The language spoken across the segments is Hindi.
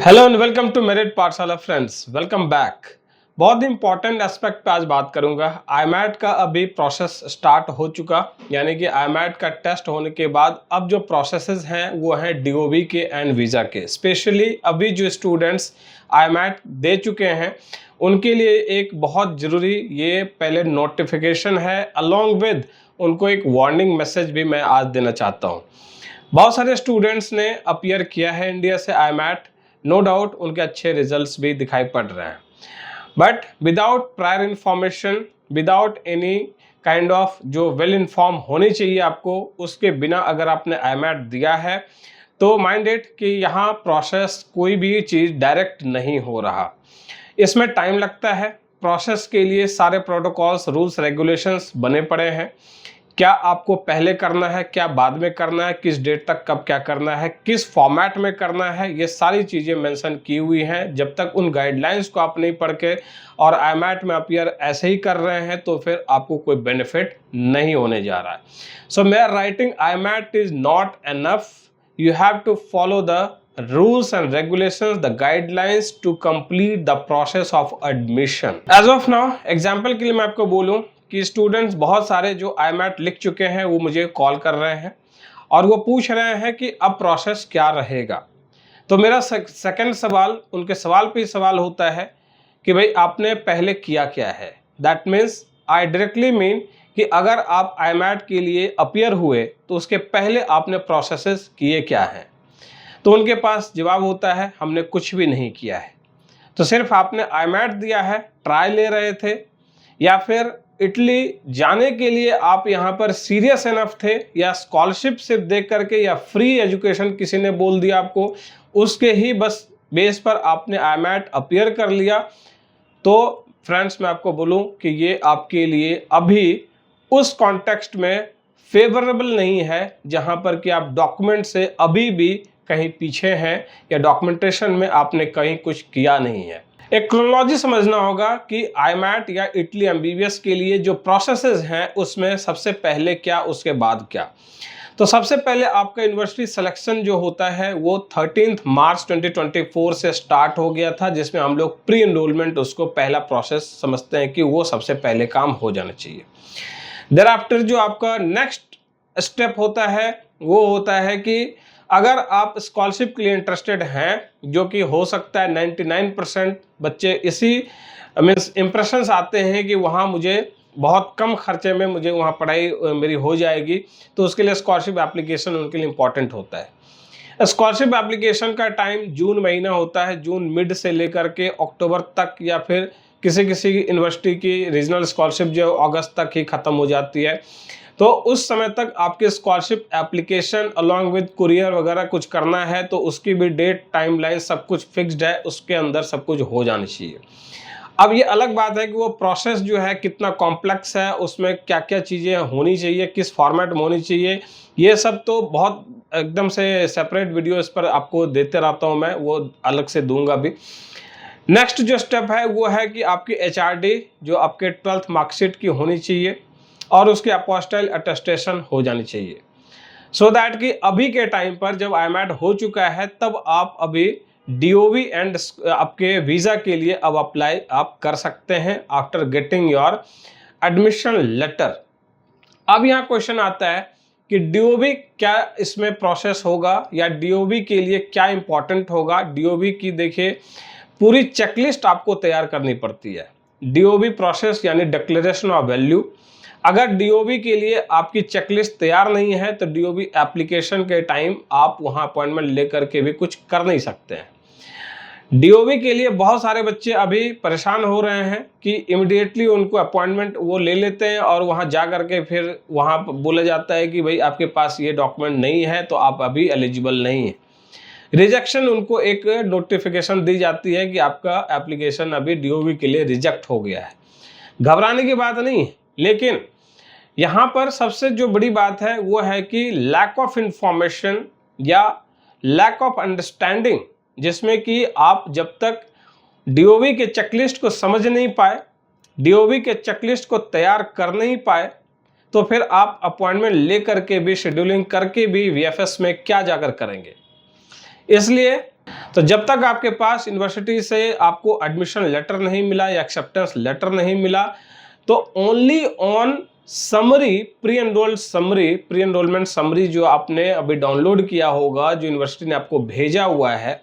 Hello and welcome to merit Pathshala friends, welcome back. बहुत ही इंपॉर्टेंट एस्पेक्ट पे आज बात करूंगा। आईमैट का अभी प्रोसेस स्टार्ट हो चुका, यानी कि आईमैट का टेस्ट होने के बाद अब जो प्रोसेसेस हैं वो हैं डीओवी के एंड वीज़ा के। स्पेशली अभी जो स्टूडेंट्स आईमैट दे चुके हैं उनके लिए एक बहुत ज़रूरी ये पहले नोटिफिकेशन है, अलॉन्ग विद उनको एक वार्निंग मैसेज भी मैं आज देना चाहता हूँ। बहुत सारे स्टूडेंट्स ने अपीयर किया है इंडिया से आईमैट, नो डाउट उनके अच्छे रिजल्ट्स भी दिखाई पड़ रहे हैं, but without prior information, without any kind of जो वेल इन्फॉर्म होनी चाहिए आपको, उसके बिना अगर आपने आईमैट दिया है तो माइंड इट कि यहाँ प्रोसेस कोई भी चीज़ डायरेक्ट नहीं हो रहा, इसमें टाइम लगता है। प्रोसेस के लिए सारे प्रोटोकॉल्स, रूल्स, रेगुलेशंस बने पड़े हैं। क्या आपको पहले करना है, क्या बाद में करना है, किस डेट तक कब क्या करना है, किस फॉर्मेट में करना है, ये सारी चीज़ें मेंशन की हुई हैं। जब तक उन गाइडलाइंस को आप नहीं पढ़ के और आईमैट में अपीयर ऐसे ही कर रहे हैं तो फिर आपको कोई बेनिफिट नहीं होने जा रहा है। सो मेरा writing IMAT is not enough, you have to follow the rules and regulations, the guidelines to complete the process of admission. As of now, example के लिए मैं आपको बोलूं कि स्टूडेंट्स बहुत सारे जो आईमैट लिख चुके हैं वो मुझे कॉल कर रहे हैं और वो पूछ रहे हैं कि अब प्रोसेस क्या रहेगा। तो मेरा सेकंड सवाल, उनके सवाल पे सवाल होता है कि भाई आपने पहले किया क्या है। That means I directly mean कि अगर आप आईमैट के लिए अपीयर हुए तो उसके पहले आपने प्रोसेसेस किए क्या हैं। तो उनके पास जवाब होता है हमने कुछ भी नहीं किया है। तो सिर्फ आपने आईमैट दिया है, ट्राई ले रहे थे, या फिर इटली जाने के लिए आप यहाँ पर सीरियस इनफ थे, या स्कॉलरशिप सिर्फ देख करके या फ्री एजुकेशन किसी ने बोल दिया आपको, उसके ही बस बेस पर आपने आईमैट अपीयर कर लिया। तो फ्रेंड्स मैं आपको बोलूँ कि ये आपके लिए अभी उस कॉन्टेक्स्ट में फेवरेबल नहीं है जहाँ पर कि आप डॉक्यूमेंट से अभी भी कहीं पीछे हैं या डॉक्यूमेंटेशन में आपने कहीं कुछ किया नहीं है। एक क्रोनोलॉजी समझना होगा कि आईमैट या इटली एमबीबीएस के लिए जो प्रोसेसेस हैं उसमें सबसे पहले क्या, उसके बाद क्या। तो सबसे पहले आपका यूनिवर्सिटी सिलेक्शन जो होता है वो 13 मार्च 2024 से स्टार्ट हो गया था, जिसमें हम लोग प्री एनरोलमेंट उसको पहला प्रोसेस समझते हैं कि वो सबसे पहले काम हो जाना चाहिए। देयर आफ्टर जो आपका नेक्स्ट स्टेप होता है वो होता है कि अगर आप स्कॉलरशिप के लिए इंटरेस्टेड हैं, जो कि हो सकता है 99% बच्चे इसी मीन्स इम्प्रेशंस आते हैं कि वहाँ मुझे बहुत कम खर्चे में मुझे वहाँ पढ़ाई मेरी हो जाएगी, तो उसके लिए स्कॉलरशिप एप्लीकेशन उनके लिए इम्पॉर्टेंट होता है। स्कॉलरशिप एप्लीकेशन का टाइम जून महीना होता है, जून मिड से लेकर के अक्टूबर तक, या फिर किसी किसी यूनिवर्सिटी की रीजनल स्कॉलरशिप जो अगस्त तक ही ख़त्म हो जाती है। तो उस समय तक आपके scholarship application along with courier वगैरह कुछ करना है, तो उसकी भी डेट, टाइमलाइन सब कुछ फिक्स्ड है, उसके अंदर सब कुछ हो जाना चाहिए। अब ये अलग बात है कि वो प्रोसेस जो है कितना कॉम्प्लेक्स है, उसमें क्या क्या चीज़ें होनी चाहिए, किस फॉर्मेट में होनी चाहिए, ये सब तो बहुत एकदम से सेपरेट वीडियो इस पर आपको देते रहता हूँ मैं, वो अलग से दूंगा भी। नेक्स्ट जो स्टेप है वो है कि आपकी HRD जो आपके 12th मार्कशीट की होनी चाहिए और उसकी अपोस्टाइल अटेस्टेशन हो जानी चाहिए, सो दैट कि अभी के टाइम पर जब आईमैट हो चुका है तब आप अभी डीओवी एंड आपके वीज़ा के लिए अब अप्लाई आप कर सकते हैं after getting your admission letter. अब यहाँ क्वेश्चन आता है कि डीओवी क्या इसमें प्रोसेस होगा, या डीओवी के लिए क्या इंपॉर्टेंट होगा। डीओवी की देखिए पूरी चेकलिस्ट आपको तैयार करनी पड़ती है। डीओवी प्रोसेस यानी डिक्लेरेशन ऑफ वैल्यू, अगर डीओवी के लिए आपकी चेकलिस्ट तैयार नहीं है तो डीओवी एप्लीकेशन के टाइम आप वहां अपॉइंटमेंट लेकर के भी कुछ कर नहीं सकते हैं। डीओवी के लिए बहुत सारे बच्चे अभी परेशान हो रहे हैं कि इमिडिएटली उनको अपॉइंटमेंट वो ले लेते हैं और वहां जा करके फिर वहां बोला जाता है कि भाई आपके पास ये डॉक्यूमेंट नहीं है तो आप अभी एलिजिबल नहीं है। रिजेक्शन, उनको एक नोटिफिकेशन दी जाती है कि आपका एप्लीकेशन अभी डीओवी के लिए रिजेक्ट हो गया है। घबराने की बात नहीं, लेकिन यहाँ पर सबसे जो बड़ी बात है वो है कि लैक ऑफ इंफॉर्मेशन या लैक ऑफ अंडरस्टैंडिंग, जिसमें कि आप जब तक डीओवी के चेकलिस्ट को समझ नहीं पाए, डीओवी के चेकलिस्ट को तैयार कर नहीं पाए, तो फिर आप अपॉइंटमेंट लेकर के भी, शेड्यूलिंग करके भी वीएफएस में क्या जाकर करेंगे। इसलिए तो जब तक आपके पास यूनिवर्सिटी से आपको एडमिशन लेटर नहीं मिला या एक्सेप्टेंस लेटर नहीं मिला, तो only on summary, pre enrolment summary जो आपने अभी डाउनलोड किया होगा, जो यूनिवर्सिटी ने आपको भेजा हुआ है,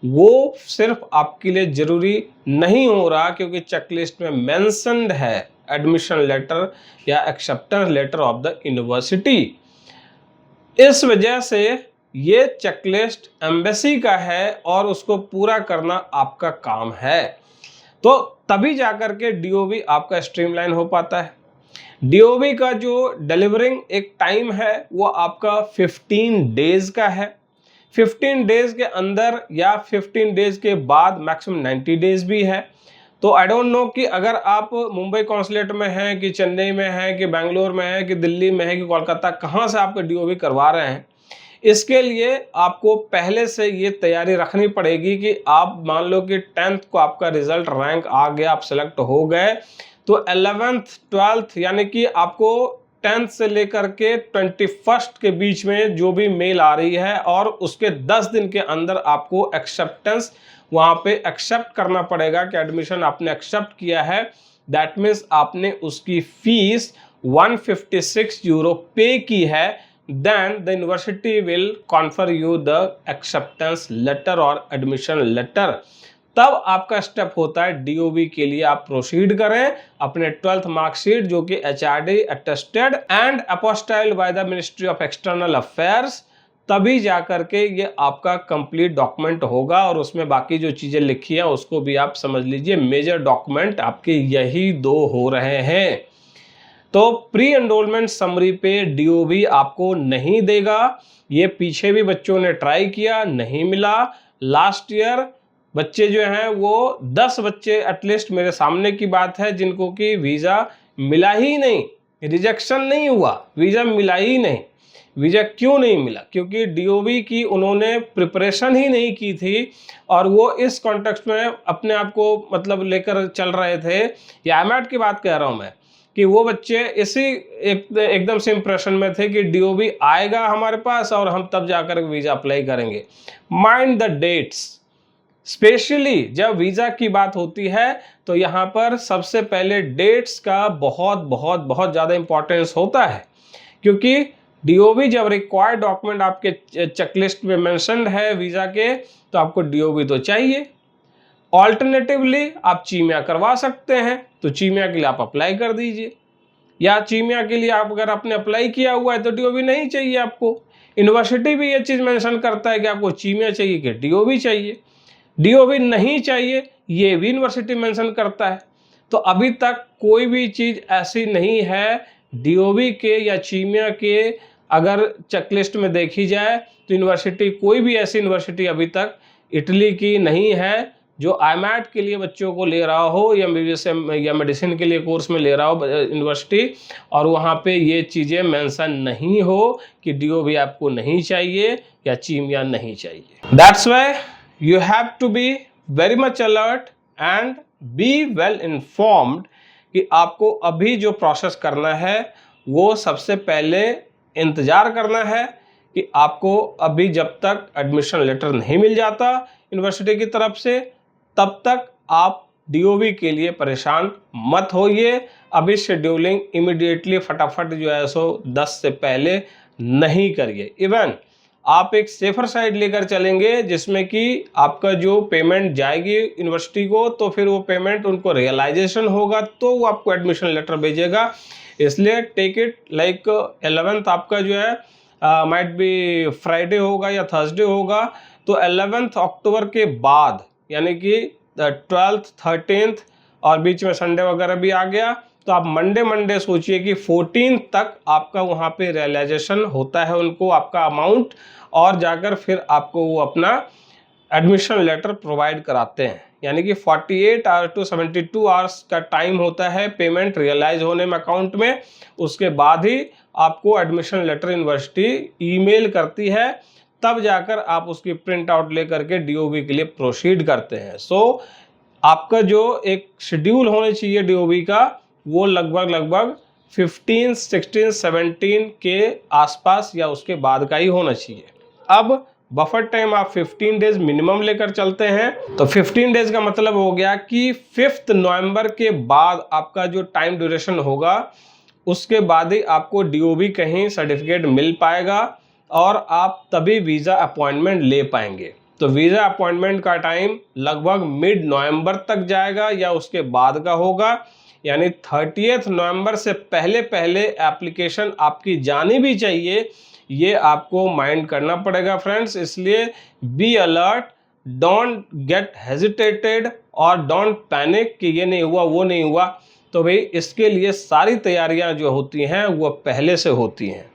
वो सिर्फ आपके लिए जरूरी नहीं हो रहा, क्योंकि चेकलिस्ट में मेंशन्ड है एडमिशन लेटर या acceptance letter of the university. इस वजह से ये चेकलिस्ट एम्बेसी का है और उसको पूरा करना आपका काम है। तो तभी जाकर के डीओवी आपका स्ट्रीमलाइन हो पाता है। डीओवी का जो डिलीवरिंग एक टाइम है वो आपका 15 डेज का है। 15 डेज के अंदर या 15 डेज के बाद मैक्सिमम 90 डेज भी है। तो आई डोंट नो कि अगर आप मुंबई कॉन्सुलेट में हैं कि चेन्नई में हैं कि बेंगलोर में हैं कि दिल्ली में हैं कि कोलकाता, कहाँ से आपका डीओवी करवा रहे हैं, इसके लिए आपको पहले से ये तैयारी रखनी पड़ेगी कि आप मान लो कि 10th को आपका रिजल्ट रैंक आ गया, आप सेलेक्ट हो गए, तो 11th 12th यानी कि आपको 10th से लेकर के 21st के बीच में जो भी मेल आ रही है, और उसके 10 दिन के अंदर आपको एक्सेप्टेंस वहां पे एक्सेप्ट करना पड़ेगा कि एडमिशन आपने एक्सेप्ट किया है। दैट मीन्स आपने उसकी फीस 156 यूरो पे की है। then the university will confer you the acceptance letter or admission letter। तब आपका स्टेप होता है डीओवी के लिए आप प्रोसीड करें अपने 12th मार्कशीट, जो कि HRD attested and apostilled by the ministry of external affairs, तभी जाकर के ये आपका कंप्लीट डॉक्यूमेंट होगा। और उसमें बाकी जो चीजें लिखी है उसको भी आप समझ लीजिए, मेजर डॉक्यूमेंट आपके यही 2 हो रहे हैं। तो प्री एनरोलमेंट समरी पे डीओवी आपको नहीं देगा। ये पीछे भी बच्चों ने ट्राई किया, नहीं मिला। लास्ट ईयर बच्चे जो हैं वो 10 बच्चे एटलीस्ट मेरे सामने की बात है जिनको कि वीज़ा मिला ही नहीं, रिजेक्शन नहीं हुआ, वीज़ा मिला ही नहीं। वीज़ा क्यों नहीं मिला? क्योंकि डीओवी की उन्होंने प्रिपरेशन ही नहीं की थी, और वो इस कॉन्टेक्स्ट में अपने आप को मतलब लेकर चल रहे थे। या IMAT की बात कह रहा हूँ मैं, कि वो बच्चे इसी एकदम से इंप्रेशन में थे कि डीओवी आएगा हमारे पास और हम तब जाकर वीज़ा अप्लाई करेंगे। माइंड द डेट्स, स्पेशली जब वीज़ा की बात होती है तो यहाँ पर सबसे पहले डेट्स का बहुत बहुत बहुत ज़्यादा इंपॉर्टेंस होता है, क्योंकि डीओवी जब रिक्वायर्ड डॉक्यूमेंट आपके चेकलिस्ट में मेंशन्ड है वीज़ा के, तो आपको डीओवी तो चाहिए। ऑल्टरनेटिवली आप चीमिया करवा सकते हैं, तो चीमिया के लिए आप अप्लाई कर दीजिए, या चीमिया के लिए आप अगर आपने अप्लाई किया हुआ है तो डीओवी नहीं चाहिए आपको। यूनिवर्सिटी भी ये चीज़ मेंशन करता है कि आपको चीमिया चाहिए कि डीओवी चाहिए। डीओवी नहीं चाहिए ये भी यूनिवर्सिटी मेंशन करता है। तो अभी तक कोई भी चीज़ ऐसी नहीं है डीओवी के या चीमिया के, अगर चेकलिस्ट में देखी जाए तो यूनिवर्सिटी, कोई भी ऐसी यूनिवर्सिटी अभी तक इटली की नहीं है जो IMAT के लिए बच्चों को ले रहा हो, या MBBS या मेडिसिन के लिए कोर्स में ले रहा हो यूनिवर्सिटी, और वहाँ पे ये चीज़ें मेंशन नहीं हो कि डीओवी आपको नहीं चाहिए या चीमिया नहीं चाहिए। That's why you have to be very much alert and be well informed कि आपको अभी जो प्रोसेस करना है वो सबसे पहले इंतज़ार करना है कि आपको अभी जब तक एडमिशन लेटर नहीं मिल जाता यूनिवर्सिटी की तरफ से, तब तक आप डीओवी के लिए परेशान मत होइए। अभी शेड्यूलिंग इमीडिएटली फटाफट जो है सो 10 से पहले नहीं करिए। इवन आप एक सेफर साइड लेकर चलेंगे जिसमें कि आपका जो पेमेंट जाएगी यूनिवर्सिटी को, तो फिर वो पेमेंट उनको रियलाइजेशन होगा तो वो आपको एडमिशन लेटर भेजेगा। इसलिए टेक इट लाइक 11th आपका जो है माइट बी फ्राइडे होगा या थर्सडे होगा, तो 11th अक्टूबर के बाद यानी कि 12th 13th और बीच में संडे वगैरह भी आ गया, तो आप मंडे सोचिए कि 14 तक आपका वहाँ पे रियलाइजेशन होता है उनको आपका अमाउंट, और जाकर फिर आपको वो अपना एडमिशन लेटर प्रोवाइड कराते हैं। यानी कि 48 आवर्स टू 72 आवर्स का टाइम होता है पेमेंट रियलाइज होने में अकाउंट में। उसके बाद ही आपको एडमिशन लेटर यूनिवर्सिटी ईमेल करती है, तब जाकर आप उसकी प्रिंट आउट लेकर के डीओवी के लिए प्रोसीड करते हैं। सो आपका जो एक शेड्यूल होना चाहिए डीओवी का, वो लगभग 15, 16, 17 के आसपास या उसके बाद का ही होना चाहिए। अब बफर टाइम आप 15 डेज मिनिमम लेकर चलते हैं, तो 15 डेज का मतलब हो गया कि 5 नवंबर के बाद आपका जो टाइम ड्यूरेशन होगा उसके बाद ही आपको DOB कहीं सर्टिफिकेट मिल पाएगा और आप तभी वीज़ा अपॉइंटमेंट ले पाएंगे। तो वीज़ा अपॉइंटमेंट का टाइम लगभग मिड नवंबर तक जाएगा या उसके बाद का होगा, यानी 30 नवंबर से पहले पहले एप्लीकेशन आपकी जानी भी चाहिए, ये आपको माइंड करना पड़ेगा फ्रेंड्स। इसलिए be alert, don't get hesitated और डोंट पैनिक कि ये नहीं हुआ वो नहीं हुआ। तो भाई इसके लिए सारी तैयारियां जो होती हैं वो पहले से होती हैं।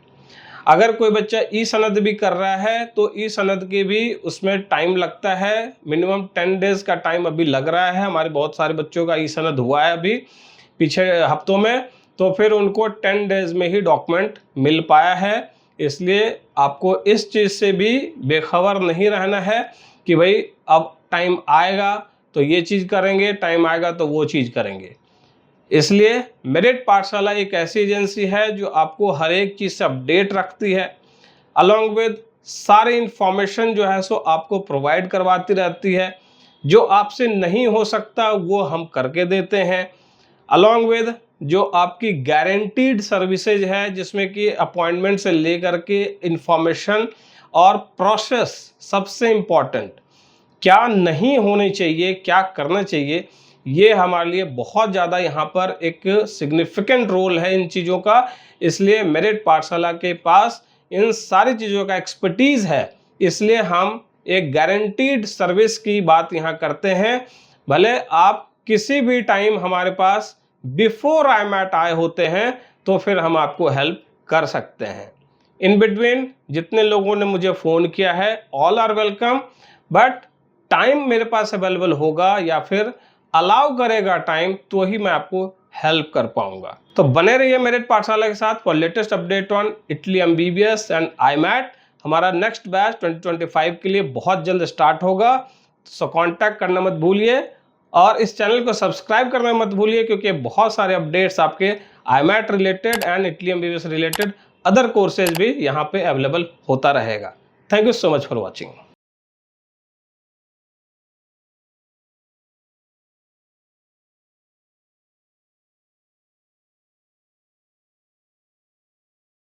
अगर कोई बच्चा ई सनद भी कर रहा है तो ई सनद के भी उसमें टाइम लगता है, मिनिमम 10 डेज का टाइम अभी लग रहा है। हमारे बहुत सारे बच्चों का ई सनद हुआ है अभी पीछे हफ्तों में, तो फिर उनको 10 डेज में ही डॉक्यूमेंट मिल पाया है। इसलिए आपको इस चीज़ से भी बेखबर नहीं रहना है कि भाई अब टाइम आएगा तो ये चीज़ करेंगे, टाइम आएगा तो वो चीज़ करेंगे। इसलिए मेरिट पाठशाला एक ऐसी एजेंसी है जो आपको हर एक चीज़ से अपडेट रखती है, अलॉन्ग विद सारी इंफॉर्मेशन जो है सो आपको प्रोवाइड करवाती रहती है। जो आपसे नहीं हो सकता वो हम करके देते हैं, अलॉन्ग विद जो आपकी गारंटीड सर्विसेज है जिसमें कि अपॉइंटमेंट से लेकर के इंफॉर्मेशन और प्रोसेस, सबसे इम्पॉर्टेंट क्या नहीं होने चाहिए, क्या करना चाहिए, ये हमारे लिए बहुत ज़्यादा यहाँ पर एक सिग्निफिकेंट रोल है इन चीज़ों का। इसलिए मेरिट पाठशाला के पास इन सारी चीज़ों का एक्सपर्टीज़ है, इसलिए हम एक गारंटीड सर्विस की बात यहाँ करते हैं। भले आप किसी भी टाइम हमारे पास बिफोर IMAT आए होते हैं तो फिर हम आपको हेल्प कर सकते हैं। इन बिटवीन जितने लोगों ने मुझे फ़ोन किया है all are welcome, but time मेरे पास अवेलेबल होगा या फिर अलाउ करेगा टाइम तो ही मैं आपको हेल्प कर पाऊंगा। तो बने रहिए मेरिट पाठशाला के साथ for latest update on Italy MBBS and IMAT। हमारा नेक्स्ट बैच 2025 के लिए बहुत जल्द स्टार्ट होगा, सो कांटेक्ट करना मत भूलिए और इस चैनल को सब्सक्राइब करना मत भूलिए, क्योंकि बहुत सारे अपडेट्स आपके IMAT related and Italy MBBS related other courses भी यहाँ पे अवेलेबल होता रहेगा। Thank you so much for watching.